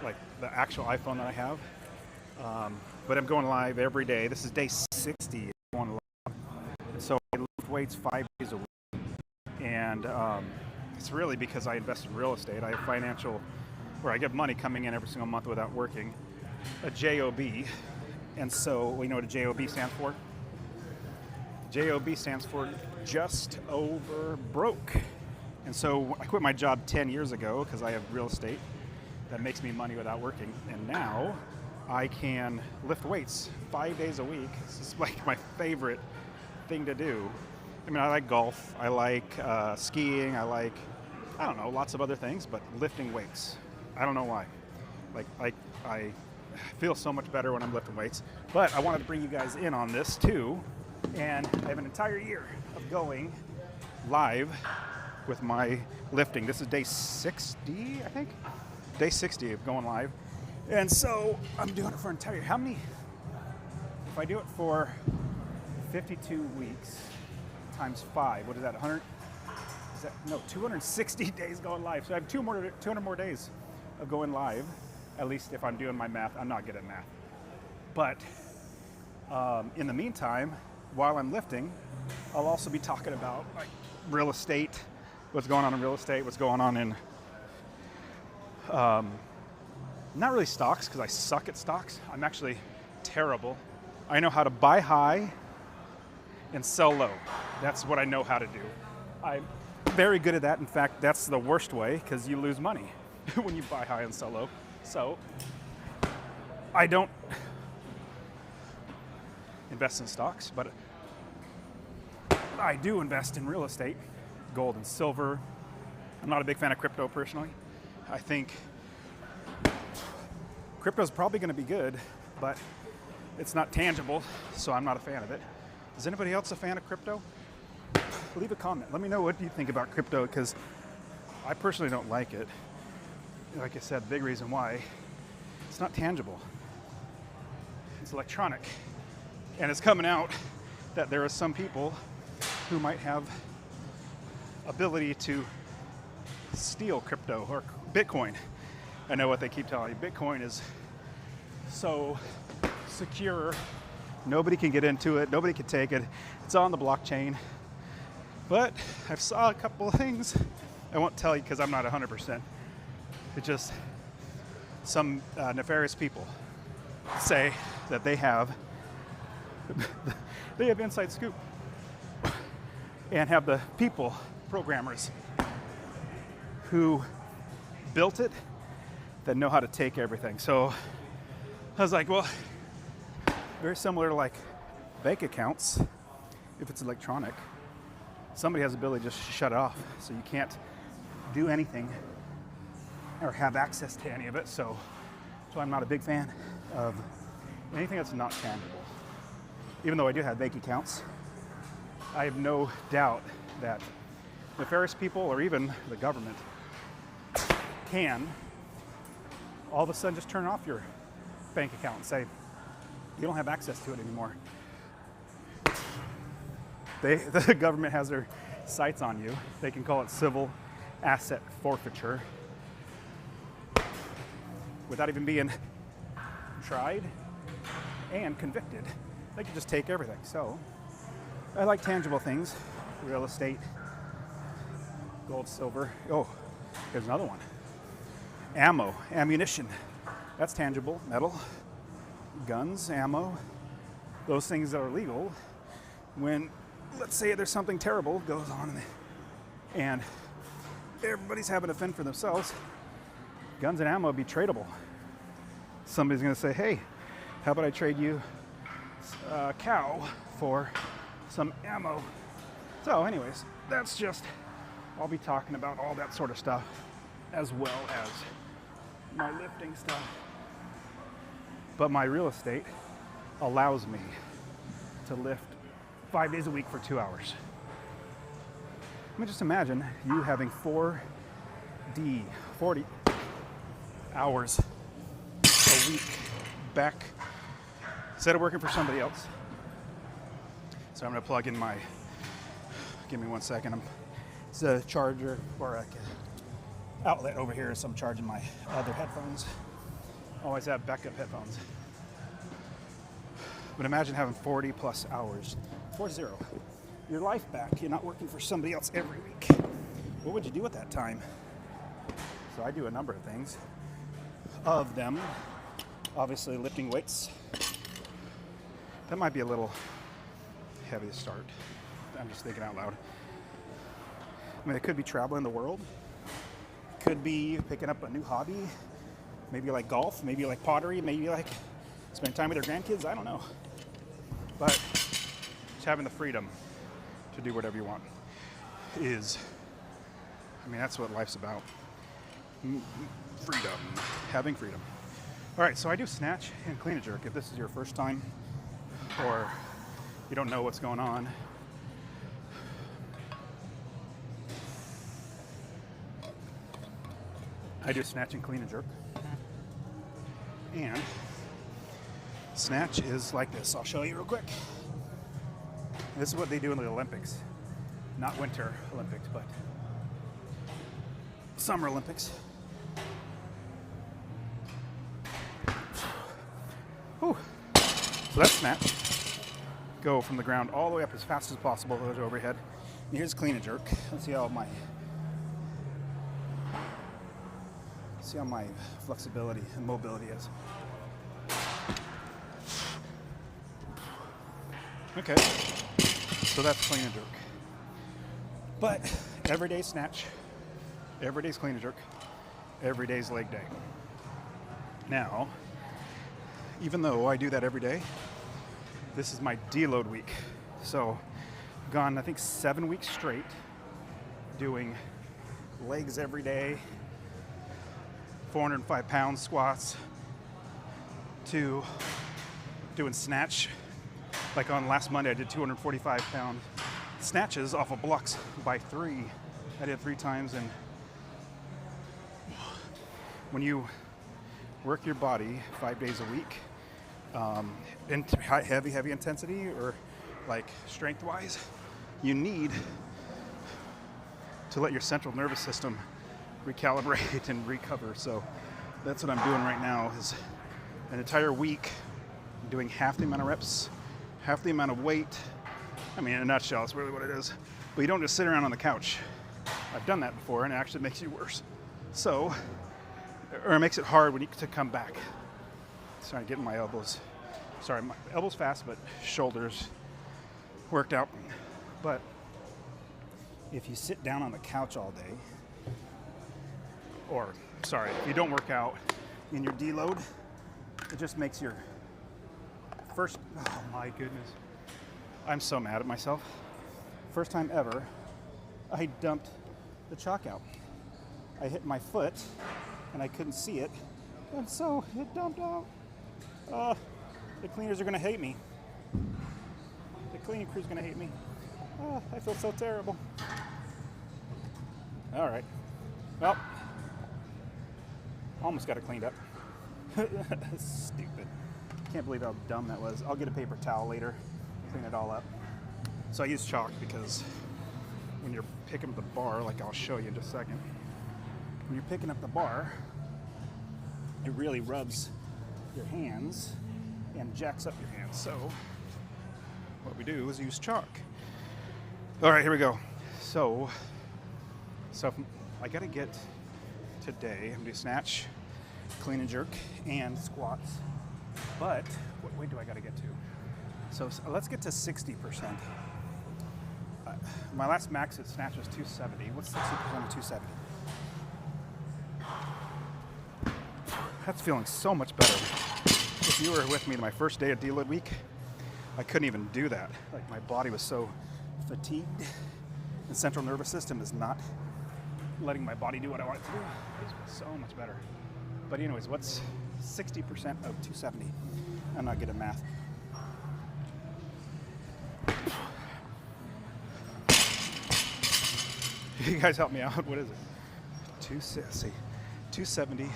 like the actual iPhone that I have. But I'm going live every day. This is day 60. Going live. And so I lift weights 5 days a week. And it's really because I invest in real estate. I have financial, where I get money coming in every single month without working, a JOB. And so we know what a JOB stands for? JOB stands for just over broke. And so I quit my job 10 years ago because I have real estate that makes me money without working. And now I can lift weights 5 days a week. This is like my favorite thing to do. I mean, I like golf, I like skiing, I don't know, lots of other things, but lifting weights, I don't know why. I feel so much better when I'm lifting weights. But I wanted to bring you guys in on this too. And I have an entire year of going live with my lifting. This is day 60, I think? Day 60 of going live. And so I'm doing it for an entire year. How many? If I do it for 52 weeks times 5, what is that, 100? Is that, no, 260 days going live. So I have 200 more days of going live, at least if I'm doing my math. I'm not good at math. But in the meantime, while I'm lifting, I'll also be talking about like real estate, what's going on in real estate, what's going on in not really stocks, because I suck at stocks. I'm actually terrible. I know how to buy high and sell low. That's what I know how to do. I'm very good at that. In fact, that's the worst way because you lose money when you buy high and sell low. So I don't invest in stocks, but I do invest in real estate, gold and silver. I'm not a big fan of crypto personally. I think crypto is probably going to be good, but it's not tangible, so I'm not a fan of it. Is anybody else a fan of crypto? Leave a comment. Let me know what you think about crypto, because I personally don't like it. Like I said, the big reason why, it's not tangible. It's electronic. And it's coming out that there are some people who might have ability to steal crypto or Bitcoin. I know what they keep telling you. Bitcoin is so secure. Nobody can get into it. Nobody can take it. It's on the blockchain. But I've saw a couple of things. I won't tell you because I'm not 100%. It's just some nefarious people say that they have inside scoop and have the people, programmers, who built it that know how to take everything. So I was like, well, very similar to like bank accounts. If it's electronic, somebody has the ability to just shut it off, so you can't do anything or have access to any of it. So I'm not a big fan of anything that's not tangible. Even though I do have bank accounts, I have no doubt that nefarious people or even the government can all of a sudden just turn off your bank account and say, you don't have access to it anymore. The government has their sights on you. They can call it civil asset forfeiture without even being tried and convicted. They can just take everything. So I like tangible things, real estate, gold, silver. Oh, here's another one. Ammo, ammunition. That's tangible, metal, guns, ammo. Those things that are legal when, let's say there's something terrible goes on and everybody's having to fend for themselves, guns and ammo be tradable. Somebody's gonna say, hey, how about I trade you a cow for some ammo? So anyways, that's just, I'll be talking about all that sort of stuff as well as my lifting stuff. But my real estate allows me to lift 5 days a week for 2 hours. Let me just imagine you having 40 hours a week back instead of working for somebody else. So I'm gonna plug in my, give me 1 second. It's a charger, or outlet over here, so I'm charging my other headphones. Always have backup headphones. But imagine having 40 plus hours, 40, your life back. You're not working for somebody else every week. What would you do at that time? So I do a number of things. Of them, obviously lifting weights. That might be a little heavy to start. I'm just thinking out loud. I mean, it could be traveling the world. Could be picking up a new hobby. Maybe like golf, maybe like pottery, maybe like spending time with your grandkids. I don't know. But just having the freedom to do whatever you want is, I mean, that's what life's about. Freedom, having freedom. All right, so I do snatch and clean and jerk. If this is your first time or you don't know what's going on, I do snatch and clean and jerk. And snatch is like this. I'll show you real quick. This is what they do in the Olympics. Not Winter Olympics, but Summer Olympics. Whew. So that's snatch. Go from the ground all the way up as fast as possible to overhead. And here's clean and jerk. Let's see how my flexibility and mobility is. Okay, so that's clean and jerk. But every day's snatch, every day's clean and jerk, every day's leg day. Now, even though I do that every day, this is my deload week. So, gone I think 7 weeks straight doing legs every day, 405 pound squats, to doing snatch. Like on last Monday, I did 245 pound snatches off of blocks by 3. I did 3 times, and when you work your body 5 days a week, in heavy intensity or like strength-wise, you need to let your central nervous system recalibrate and recover. So that's what I'm doing right now, is an entire week doing half the amount of reps, half the amount of weight. I mean, in a nutshell, it's really what it is. But you don't just sit around on the couch. I've done that before, and it actually makes you worse. So, or it makes it hard when you to come back. Sorry, getting my elbows. Sorry, my elbows fast, but shoulders worked out. But if you sit down on the couch all day, or sorry, if you don't work out in your deload, it just makes your first, oh my goodness. I'm so mad at myself. First time ever, I dumped the chalk out. I hit my foot and I couldn't see it, and so it dumped out. The cleaners are gonna hate me. The cleaning crew's gonna hate me. I feel so terrible. All right, well, almost got it cleaned up. Stupid. Can't believe how dumb that was. I'll get a paper towel later, clean it all up. So I use chalk because when you're picking up the bar, like I'll show you in just a second, when you're picking up the bar, it really rubs your hands and jacks up your hands. So what we do is use chalk. All right, here we go. So I gotta get today, I'm gonna do snatch, clean and jerk, and squats. But what weight do I gotta get to? So let's get to 60%. My last max at snatch was 270. What's 60% of 270? That's feeling so much better. If you were with me my first day of deload week, I couldn't even do that. Like, my body was so fatigued. The central nervous system is not letting my body do what I want it to do. It's so much better. But anyways, what's 60% of 270? I'm not good at math. You guys help me out. What is it? 270.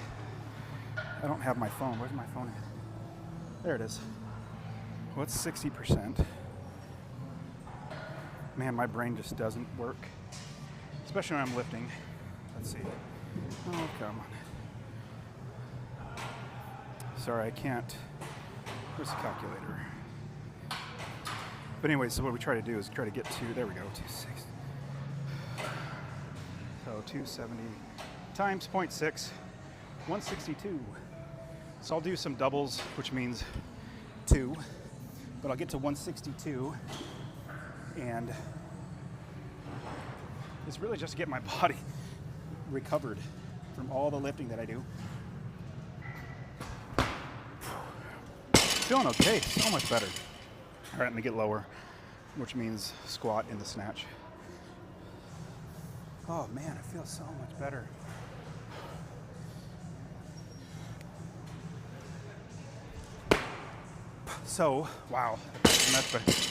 I don't have my phone. Where's my phone at? There it is. What's 60%? Man, my brain just doesn't work. Especially when I'm lifting. Let's see. Oh, come on. Sorry, I can't. Where's the calculator? But anyway, so what we try to do is try to get to, there we go, 260. So 270 times 0.6, 162. So I'll do some doubles, which means 2, but I'll get to 162, and it's really just to get my body recovered from all the lifting that I do. Feeling okay, so much better. All right, let me get lower, which means squat in the snatch. Oh man, it feels so much better. So, wow,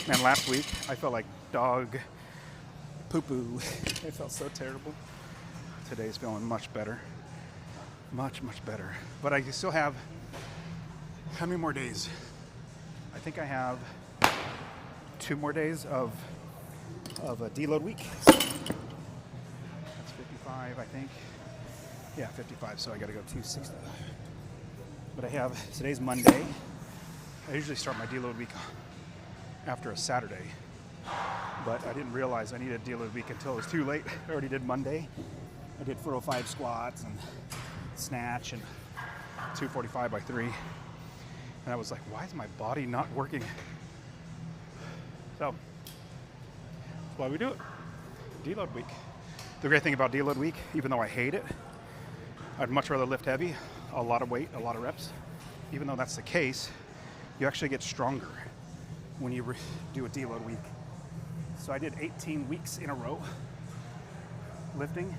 man, last week I felt like dog poo-poo. It felt so terrible. Today's feeling much better. Much, much better. But I still have, how many more days? I think I have 2 more days of a deload week. That's 55, I think. Yeah, 55, so I gotta go 260. But I have, today's Monday. I usually start my deload week after a Saturday, but I didn't realize I needed a deload week until it was too late. I already did Monday. I did 405 squats and snatch and 245 by 3. And I was like, why is my body not working? So, that's why we do it. Deload week. The great thing about deload week, even though I hate it, I'd much rather lift heavy, a lot of weight, a lot of reps. Even though that's the case, you actually get stronger when you do a deload week. So I did 18 weeks in a row lifting,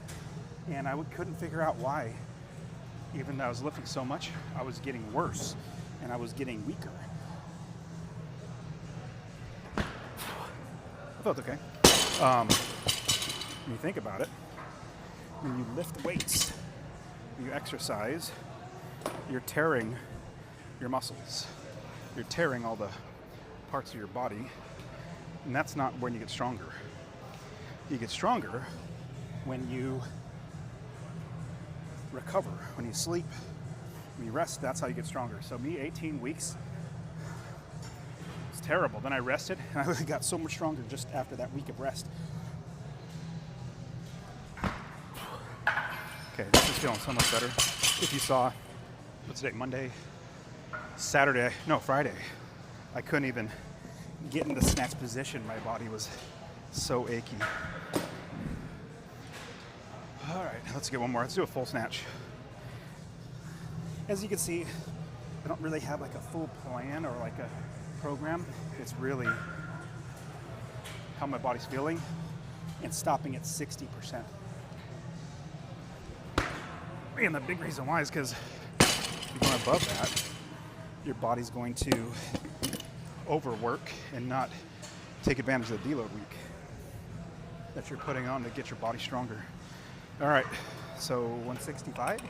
and I couldn't figure out why. Even though I was lifting so much, I was getting worse, and I was getting weaker. I felt okay. When you think about it, when you lift weights, you exercise, you're tearing your muscles. You're tearing all the parts of your body, and that's not when you get stronger. You get stronger when you recover, when you sleep, when you rest. That's how you get stronger. So me, 18 weeks, it's terrible. Then I rested, and I got so much stronger just after that week of rest. Okay, this is feeling so much better. If you saw, what's today, Monday? Friday, I couldn't even get in the snatch position. My body was so achy. All right, let's get one more. Let's do a full snatch. As you can see, I don't really have like a full plan or like a program. It's really how my body's feeling and stopping at 60%. And the big reason why is because if you're going above that, your body's going to overwork and not take advantage of the deload week that you're putting on to get your body stronger. All right, so 165.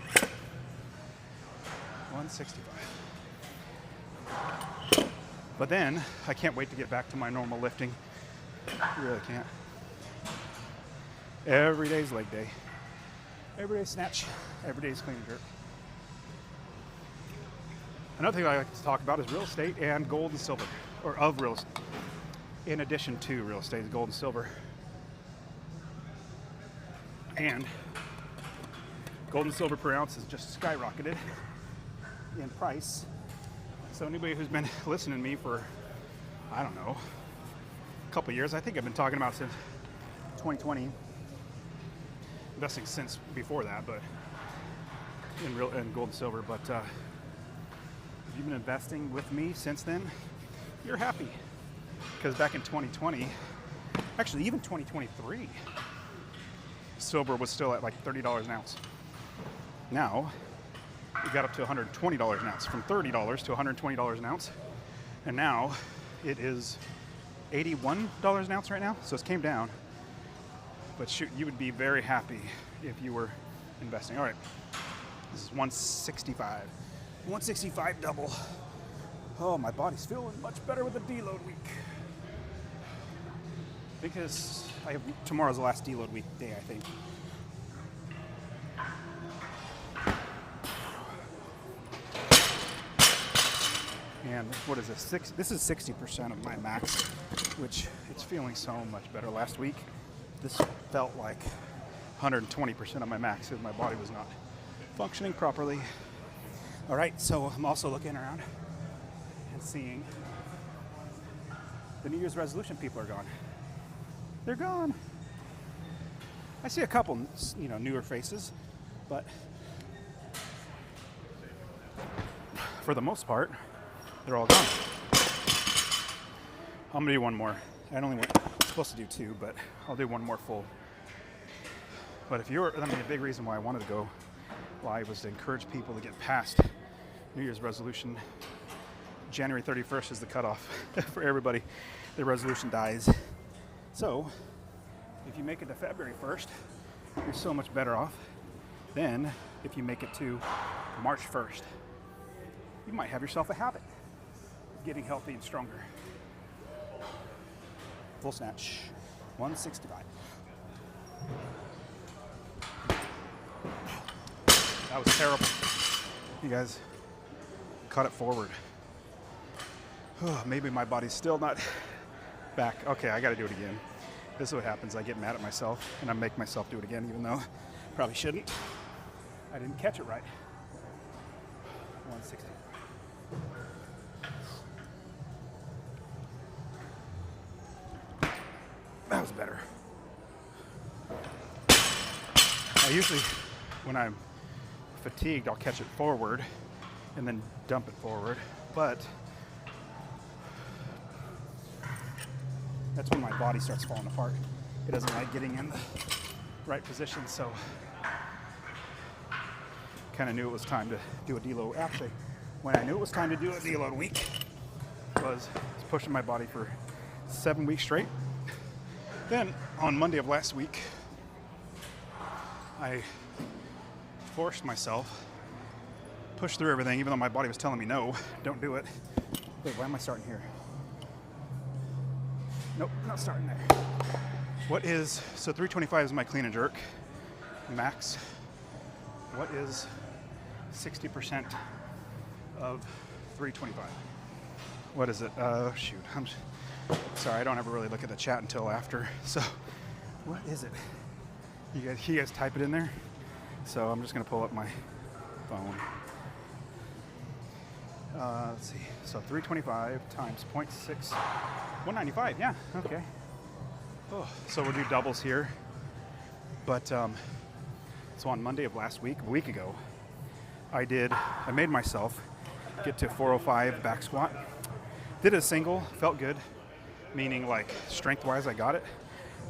165. But then I can't wait to get back to my normal lifting. I really can't. Every day's leg day. Every day snatch. Every day's clean and jerk. Another thing I like to talk about is real estate and gold and silver, or of real estate. In addition to real estate, gold and silver. And gold and silver per ounce has just skyrocketed in price. So anybody who's been listening to me for, I don't know, a couple years, I think I've been talking about since 2020, investing since before that, but in gold and silver. But if you've been investing with me since then, you're happy. Because back in 2020, actually even 2023, silver was still at like $30 an ounce. Now, it got up to $120 an ounce, from $30 to $120 an ounce. And now it is $81 an ounce right now, so it's came down. But shoot, you would be very happy if you were investing. All right, this is 165. 165 double. Oh, my body's feeling much better with the deload week. Because tomorrow's the last deload week day, I think. And what is this? This is 60% of my max, which it's feeling so much better. Last week, this felt like 120% of my max because my body was not functioning properly. All right, so I'm also looking around and seeing the New Year's resolution people are gone. They're gone. I see a couple, newer faces, but for the most part, they're all gone. I'm gonna do one more. I'm supposed to do two, but I'll do one more full. But a big reason why I wanted to go live was to encourage people to get past New Year's resolution. January 31st is the cutoff for everybody. The resolution dies. So, if you make it to February 1st, you're so much better off than if you make it to March 1st. You might have yourself a habit of getting healthy and stronger. Full snatch, 165. That was terrible. You guys cut it forward. Maybe my body's still not back. Okay, I gotta do it again. This is what happens. I get mad at myself and I make myself do it again, even though I probably shouldn't. I didn't catch it right. 160. That was better. I usually, when I'm fatigued, I'll catch it forward and then dump it forward, but that's when my body starts falling apart. It doesn't like getting in the right position, so kind of knew it was time to do a deload. Actually, when I knew it was time to do a deload week, was pushing my body for 7 weeks straight. Then on Monday of last week, I forced myself, pushed through everything, even though my body was telling me no, don't do it. Wait, why am I starting here? Nope, not starting there. So 325 is my clean and jerk max. What is 60% of 325? What is it? Shoot, I'm sorry, I don't ever really look at the chat until after. So, what is it? You guys type it in there. So I'm just gonna pull up my phone. Let's see. So 325 times 0.6, 195. Yeah. Okay. Oh, so we'll do doubles here. But so on Monday of last week, a week ago, I made myself get to 405 back squat. Did a single, felt good, meaning like strength-wise I got it,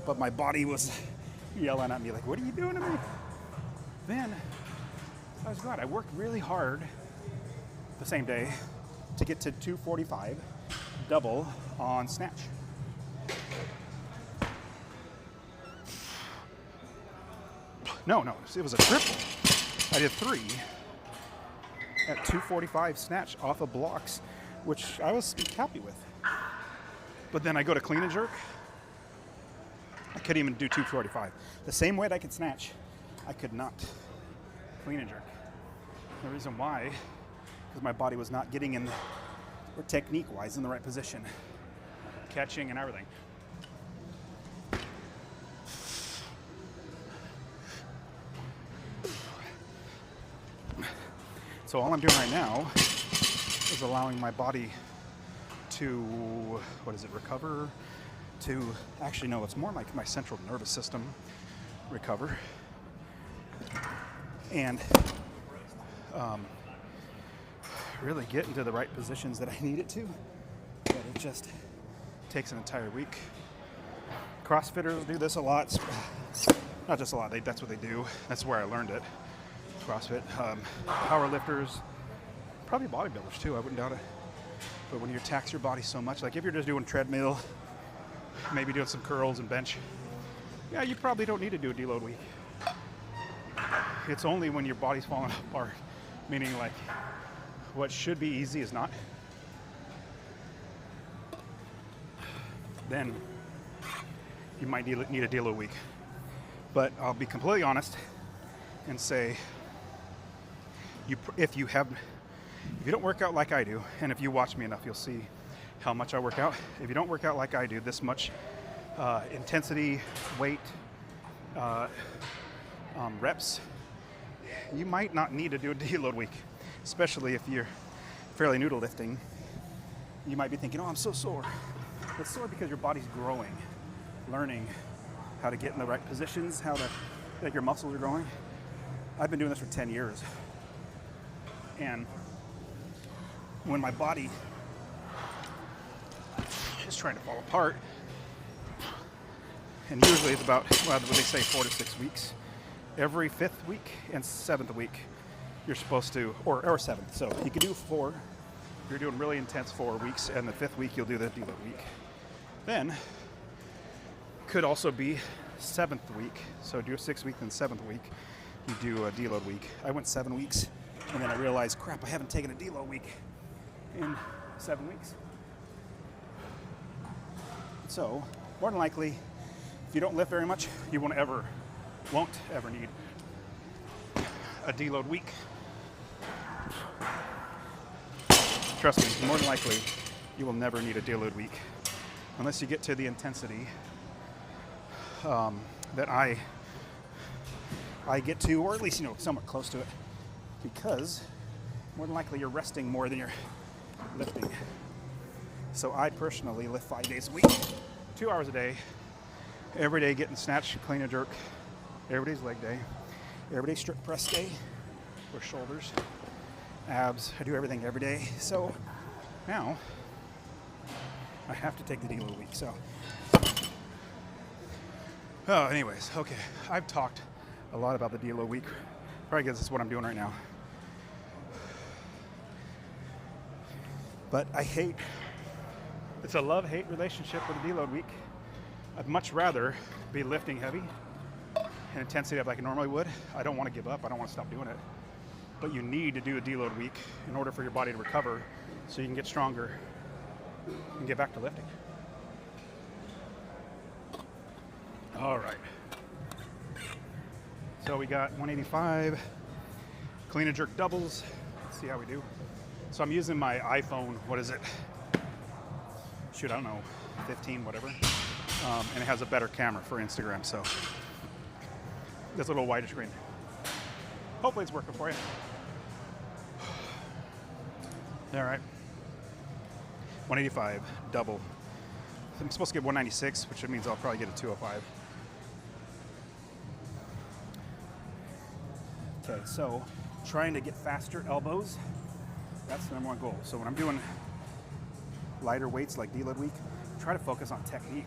but my body was yelling at me like, what are you doing to me? Then I was glad. I worked really hard the same day to get to 245 double on snatch. No, it was a triple. I did 3 at 245 snatch off of blocks, which I was happy with. But then I go to clean and jerk. I couldn't even do 245. The same weight I could snatch, I could not clean and jerk. The reason why, because my body was not getting in, or technique-wise, in the right position, catching and everything. So all I'm doing right now is allowing my body to, recover? Actually, no, it's more like my central nervous system recover. And really get into the right positions that I need it to. But it just takes an entire week. CrossFitters do this a lot. Not just a lot, that's what they do. That's where I learned it. CrossFit. Power lifters, probably bodybuilders too, I wouldn't doubt it. But when you tax your body so much, like if you're just doing treadmill, maybe doing some curls and bench, yeah, you probably don't need to do a deload week. It's only when your body's falling apart, meaning like what should be easy is not. Then you might need a deload week. But I'll be completely honest and say, if you have If you don't work out like I do, and if you watch me enough, you'll see how much I work out. If you don't work out like I do, this much intensity, weight, reps, you might not need to do a deload week, especially if you're fairly new to lifting. You might be thinking, oh, I'm so sore. It's sore because your body's growing, learning how to get in the right positions, like your muscles are growing. I've been doing this for 10 years. And when my body is trying to fall apart, and usually it's about, well, they say 4 to 6 weeks. Every 5th week and 7th week, you're supposed to, or 7th. So you can do 4. You're doing really intense 4 weeks, and the 5th week you'll do the deload week. Then could also be 7th week. So do a 6 week, then 7th week you do a deload week. I went 7 weeks, and then I realized, crap, I haven't taken a deload week in 7 weeks. So more than likely, if you don't lift very much, you won't ever need a deload week. Trust me, more than likely, you will never need a deload week unless you get to the intensity that I get to, or at least, somewhat close to it, because more than likely you're resting more than you're lifting. So I personally lift 5 days a week, 2 hours a day, every day getting snatch, clean and jerk, every day's leg day, every day strict press day, or shoulders, abs. I do everything every day. So now I have to take the deload week. So, anyways, okay. I've talked a lot about the deload week, probably because it's what I'm doing right now. But it's a love-hate relationship with the deload week. I'd much rather be lifting heavy and intensity like I normally would. I don't want to give up. I don't want to stop doing it. But you need to do a deload week in order for your body to recover so you can get stronger and get back to lifting. All right. So we got 185, clean and jerk doubles. Let's see how we do. So I'm using my iPhone, what is it? Shoot, I don't know, 15, whatever. And it has a better camera for Instagram, so it's a little wider screen. Hopefully it's working for you. All right. 185, double. I'm supposed to get 196, which means I'll probably get a 205. Okay, so trying to get faster elbows, that's the #1 goal. So when I'm doing lighter weights like deload week, try to focus on technique.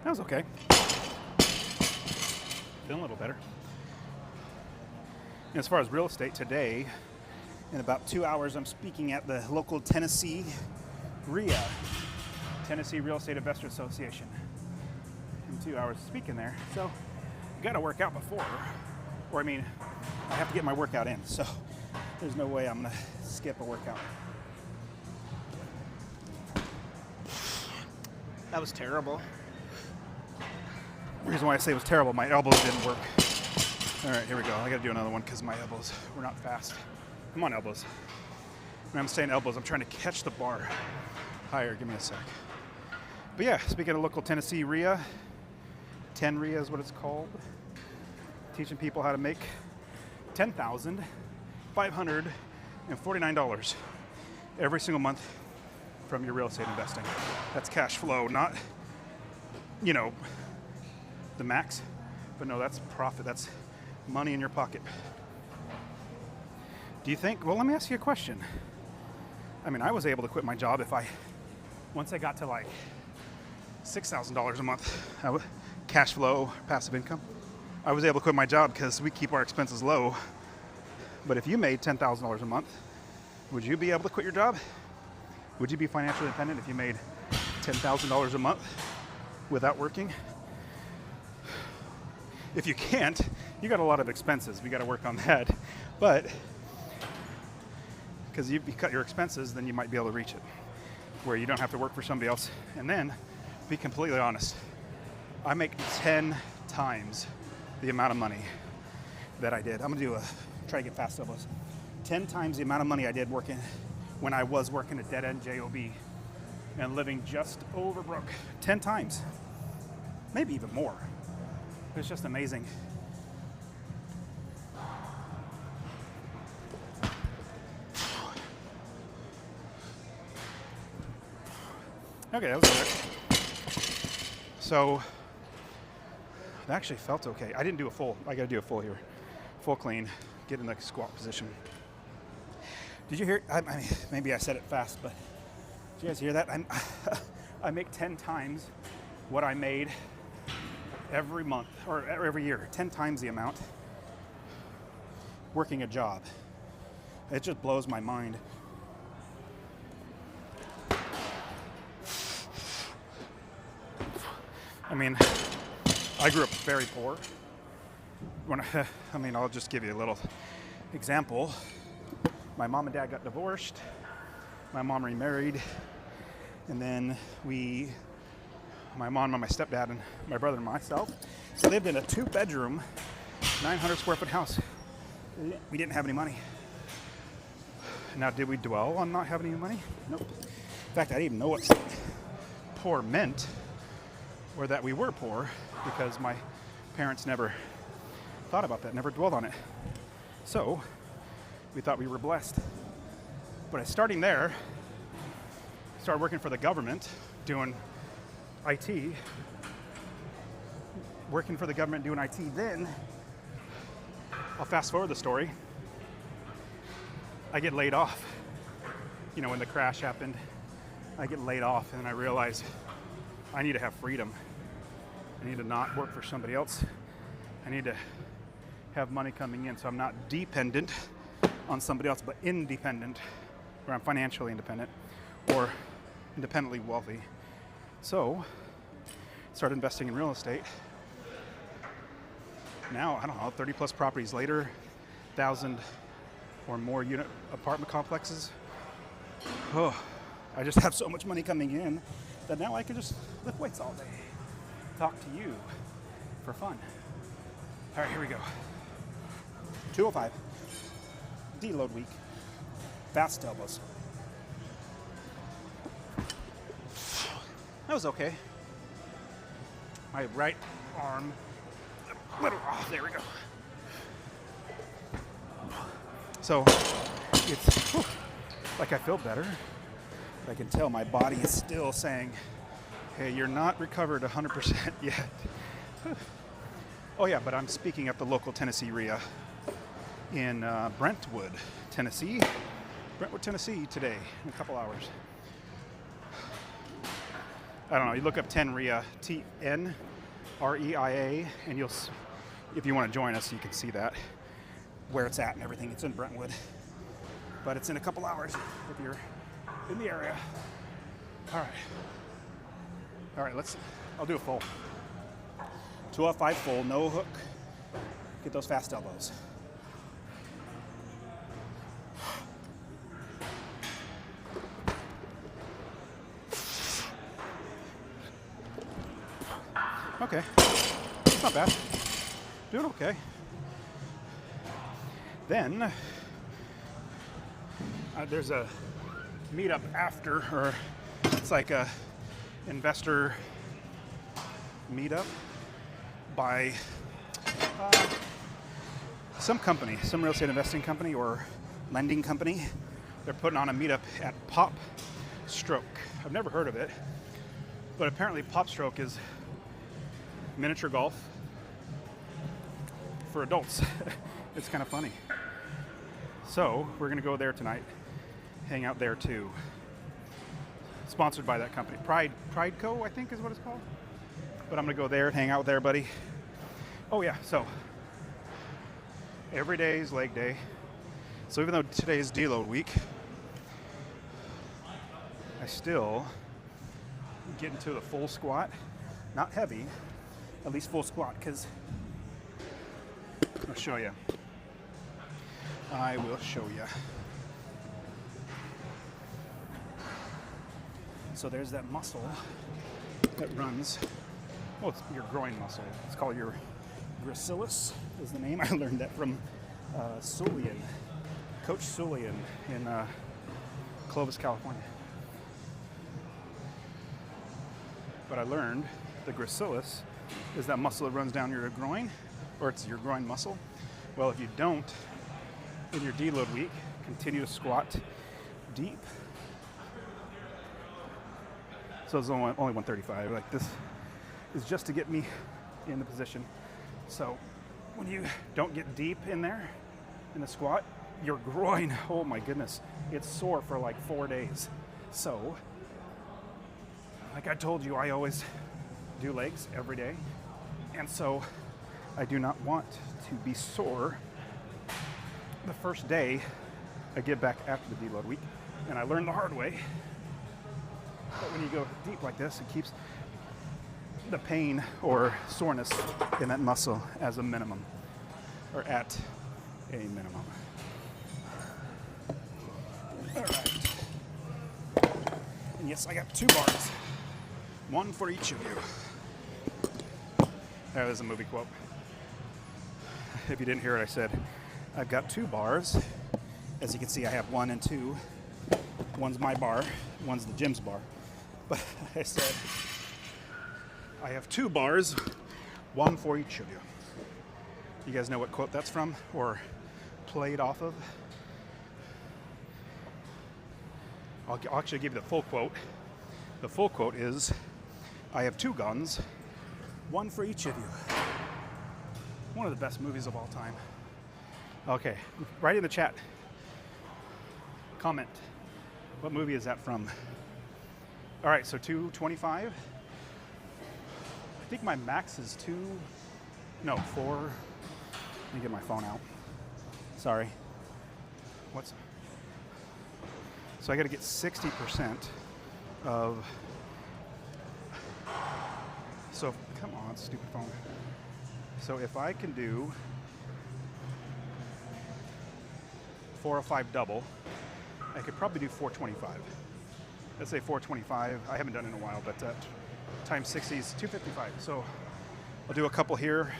That was okay. Feeling a little better. And as far as real estate, today, in about 2 hours, I'm speaking at the local Tennessee REIA, Tennessee Real Estate Investor Association. In 2 hours speaking there. So you got to work out before, or I have to get my workout in. So there's no way I'm going to skip a workout. That was terrible. The reason why I say it was terrible, my elbows didn't work. All right, here we go. I got to do another one because my elbows were not fast. Come on, elbows. When I'm saying elbows, I'm trying to catch the bar higher. Give me a sec. But yeah, speaking of local Tennessee REIA, 10 REIA is what it's called. Teaching people how to make $10,549 every single month from your real estate investing. That's cash flow, not, the max, but no, that's profit. That's money in your pocket. Do you think, well, let me ask you a question. I was able to quit my job once I got to like $6,000 a month, cash flow, passive income. I was able to quit my job because we keep our expenses low. But if you made $10,000 a month, would you be able to quit your job? Would you be financially independent if you made $10,000 a month without working? If you can't, you got a lot of expenses. We got to work on that. But because if you cut your expenses, then you might be able to reach it, where you don't have to work for somebody else. And then, be completely honest, I make 10 times the amount of money that I did. I'm gonna try to get fast elbows. 10 times the amount of money I did working when I was working a dead-end job and living just over broke. 10 times, maybe even more. It's just amazing. Okay, that was good. So that actually felt okay. I didn't do a full. I gotta do a full here. Full clean. Get in the squat position. Did you hear? I mean, maybe I said it fast, but did you guys hear that? I make 10 times what I made every month or every year. 10 times the amount working a job. It just blows my mind. I mean, I grew up very poor. I'll just give you a little example. My mom and dad got divorced. My mom remarried. And then my mom and my stepdad and my brother and myself, we lived in a 2-bedroom, 900 square foot house. We didn't have any money. Now, did we dwell on not having any money? Nope. In fact, I didn't even know what poor meant, or that we were poor, because my parents never thought about that, never dwelled on it. So we thought we were blessed. But starting there, started working for the government, doing IT, working for the government doing IT. Then I'll fast forward the story. I get laid off. You know, when the crash happened, I get laid off, and then I realize I need to have freedom. I need to not work for somebody else. I need to have money coming in, so I'm not dependent on somebody else, but independent, where I'm financially independent or independently wealthy. So started investing in real estate. Now, I don't know, 30 plus properties later, 1,000 or more unit apartment complexes. Oh, I just have so much money coming in that now I can just lift weights all day. Talk to you for fun. All right, here we go. 205. Deload week. Fast elbows. That was okay. My right arm, a little off. There we go. So it's like I feel better. But I can tell my body is still saying, hey, you're not recovered 100% yet. Oh yeah, but I'm speaking at the local Tennessee RIA in Brentwood, Tennessee. Brentwood, Tennessee today in a couple hours. I don't know, you look up TNREIA, TNREIA, and if you want to join us, you can see that, where it's at and everything. It's in Brentwood, but it's in a couple hours if you're in the area. All right, I'll do a full. 205 full, no hook. Get those fast elbows. Okay, it's not bad. Doing okay. Then there's a meetup after, or it's like a investor meetup by some company, some real estate investing company or lending company. They're putting on a meetup at Pop Stroke. I've never heard of it, but apparently Pop Stroke is miniature golf for adults. It's kind of funny. So we're gonna go there tonight, hang out there too. Sponsored by that company, Prideco, I think is what it's called. But I'm gonna go there, hang out with everybody. Oh yeah, so every day is leg day. So even though today is deload week, I still get into the full squat, not heavy, at least full squat, because I'll show you. I will show you. So there's that muscle that runs well, it's your groin muscle. It's called your gracilis is the name. I learned that from Sulian, Coach Sulian in Clovis, California. But I learned the gracilis is that muscle that runs down your groin, or it's your groin muscle. Well, if you don't, in your deload week, continue to squat deep. So it's only 135. Like, this is just to get me in the position. So when you don't get deep in there, in the squat, your groin, oh my goodness, it's sore for like 4 days. So, like I told you, I always do legs every day. And so I do not want to be sore the first day I get back after the deload week. And I learned the hard way that when you go deep like this, it keeps the pain or soreness in that muscle as a minimum, or at a minimum. All right. And yes, I got 2 bars, 1 for each of you. There's a movie quote. If you didn't hear it, I said, I've got 2 bars. As you can see, I have 1 and 2. One's my bar, one's the gym's bar. But I said, I have 2 bars, 1 for each of you. You guys know what quote that's from, or played off of? I'll actually give you the full quote. The full quote is, I have 2 guns, 1 for each of you. One of the best movies of all time. Okay, write in the chat. Comment. What movie is that from? All right, so 225. I think my max is 4. Let me get my phone out. Sorry. So I got to get 60% of. So come on, stupid phone. So if I can do 405 double, I could probably do 425. Let's say 425. I haven't done it in a while, but times 60 is 255. So I'll do a couple here,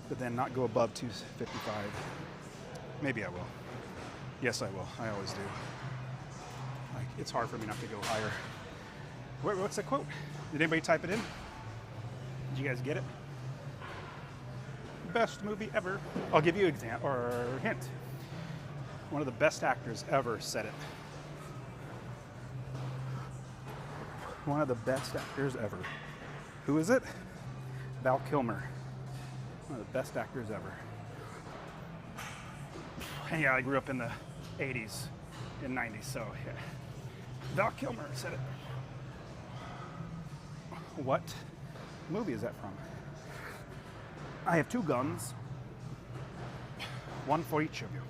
but then not go above 255. Maybe I will. Yes, I will. I always do. Like, it's hard for me not to go higher. What's that quote? Did anybody type it in? Did you guys get it? Best movie ever. I'll give you an example or hint. One of the best actors ever said it. One of the best actors ever. Who is it? Val Kilmer. One of the best actors ever. And yeah, I grew up in the 80s and 90s, so yeah. Val Kilmer said it. What movie is that from? I have 2 guns, 1 for each of you.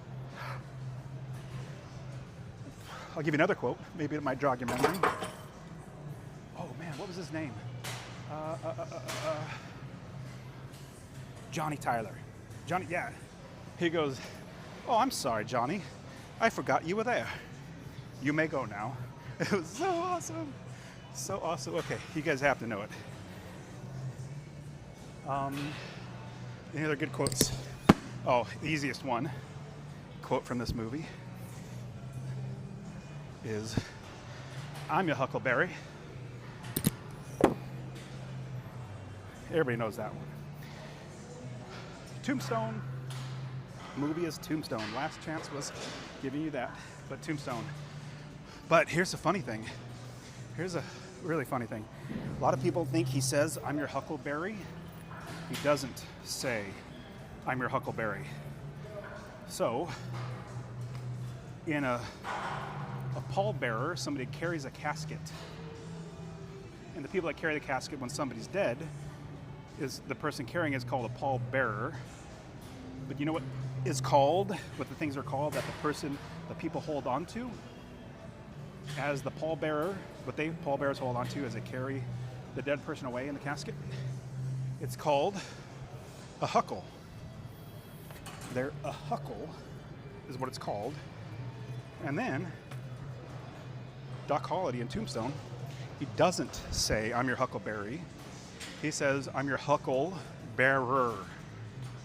I'll give you another quote. Maybe it might jog your memory. Oh man, what was his name? Johnny Tyler. Johnny, yeah. He goes, oh, I'm sorry, Johnny. I forgot you were there. You may go now. It was so awesome. So awesome. Okay, you guys have to know it. Any other good quotes? Oh, the easiest one. Quote from this movie is, I'm your Huckleberry. Everybody knows that one. Tombstone. Movie is Tombstone. Last chance was giving you that, but Tombstone. But here's the funny thing. Here's a really funny thing. A lot of people think he says, I'm your Huckleberry. He doesn't say, I'm your Huckleberry. So, in a pallbearer, somebody carries a casket. And the people that carry the casket when somebody's dead, is the person carrying is called a pallbearer. But you know what is called, what the things are called that the people hold on to? As the pallbearer, what pallbearers hold on to as they carry the dead person away in the casket? It's called a huckle. A huckle is what it's called. And then, Doc Holliday in Tombstone, he doesn't say, I'm your Huckleberry. He says, I'm your hucklebearer.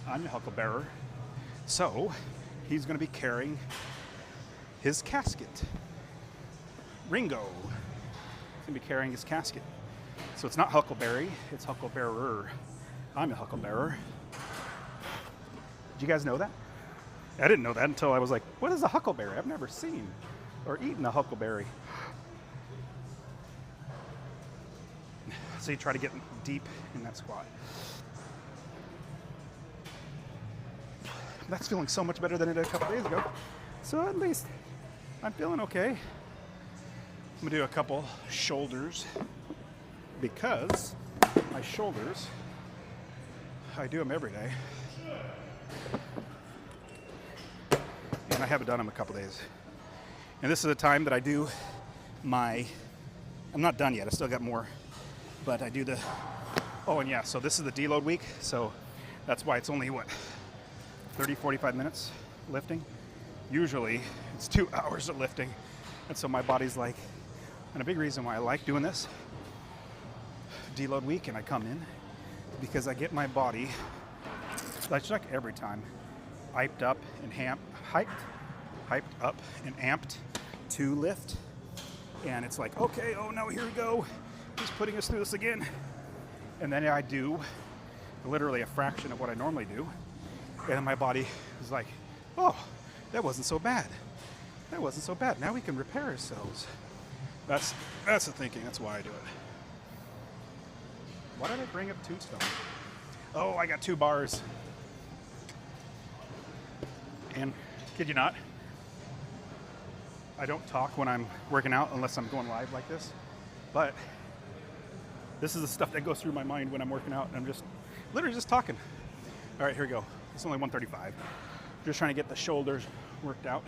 I'm your hucklebearer. So he's going to be carrying his casket. Ringo. He's going to be carrying his casket. So it's not Huckleberry, it's Hucklebearer. I'm a hucklebearer. Did you guys know that? I didn't know that until I was like, what is a huckleberry? I've never seen or eaten a huckleberry. So you try to get deep in that squat. That's feeling so much better than it did a couple days ago. So at least I'm feeling okay. I'm gonna do a couple shoulders because my shoulders, I do them every day. And I haven't done them a couple days. And this is the time that I do my, I'm not done yet, I still got more, but I do the, oh and yeah, so this is the deload week, so that's why it's only what, 30, 45 minutes lifting. Usually it's 2 hours of lifting. And so my body's like, and a big reason why I like doing this deload week and I come in, because I get my body, like every time, hyped up and hyped up and amped to lift. And it's like, okay, oh no, here we go. He's putting us through this again. And then I do literally a fraction of what I normally do. And then my body is like, oh, that wasn't so bad. That wasn't so bad. Now we can repair ourselves. That's the thinking. That's why I do it. Why did I bring up Tombstone? Oh, I got 2 bars. And kid you not, I don't talk when I'm working out unless I'm going live like this. But this is the stuff that goes through my mind when I'm working out, and I'm just literally just talking. All right, here we go. It's only 135. Just trying to get the shoulders worked out.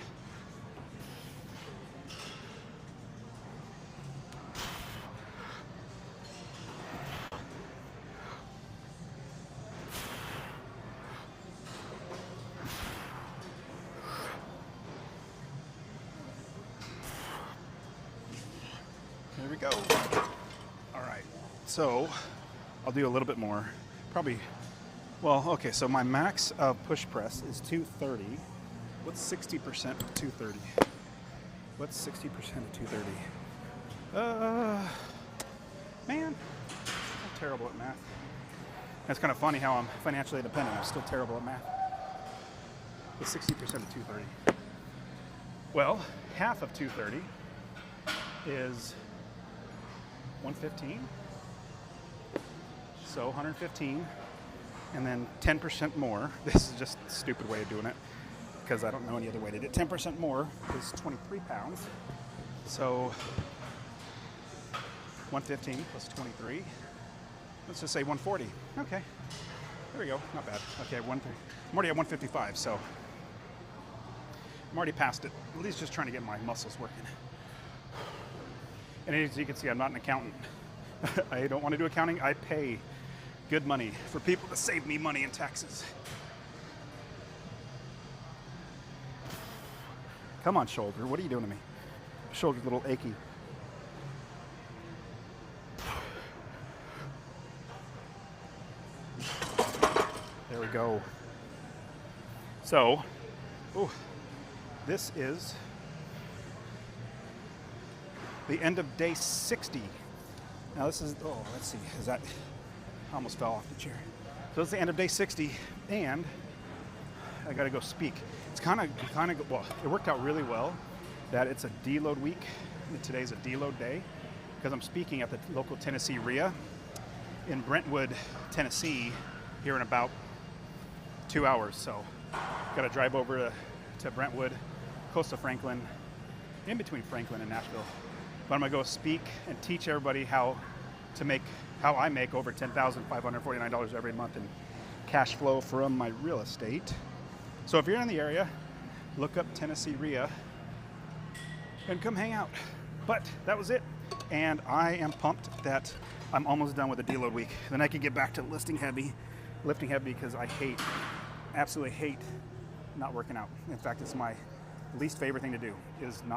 There we go. All right, so I'll do a little bit more. Probably, well, okay, so my max of push press is 230. What's 60% of 230? What's 60% of 230? Man, I'm terrible at math. It's kind of funny how I'm financially independent. I'm still terrible at math. What's 60% of 230? Well, half of 230 is 115. So 115, and then 10% more. This is just a stupid way of doing it because I don't know any other way to do it. 10% more is 23 pounds. So 115 plus 23. Let's just say 140. Okay, there we go. Not bad. Okay, I'm already at 155, so I'm already past it. At least just trying to get my muscles working. And as you can see, I'm not an accountant. I don't want to do accounting. I pay good money for people to save me money in taxes. Come on, shoulder. What are you doing to me? Shoulder's a little achy. There we go. So, this is the end of day 60. Now this is, let's see, is that, I almost fell off the chair. So it's the end of day 60, and I gotta go speak. It's kind of, well, it worked out really well that it's a deload week, and today's a deload day, because I'm speaking at the local Tennessee RIA in Brentwood, Tennessee, here in about 2 hours. So gotta drive over to Brentwood, close to Franklin, in between Franklin and Nashville. But I'm gonna go speak and teach everybody how I make over $10,549 every month in cash flow from my real estate. So if you're in the area, look up Tennessee RIA and come hang out. But that was it. And I am pumped that I'm almost done with the deload week. Then I can get back to lifting heavy because I absolutely hate not working out. In fact, it's my least favorite thing to do is not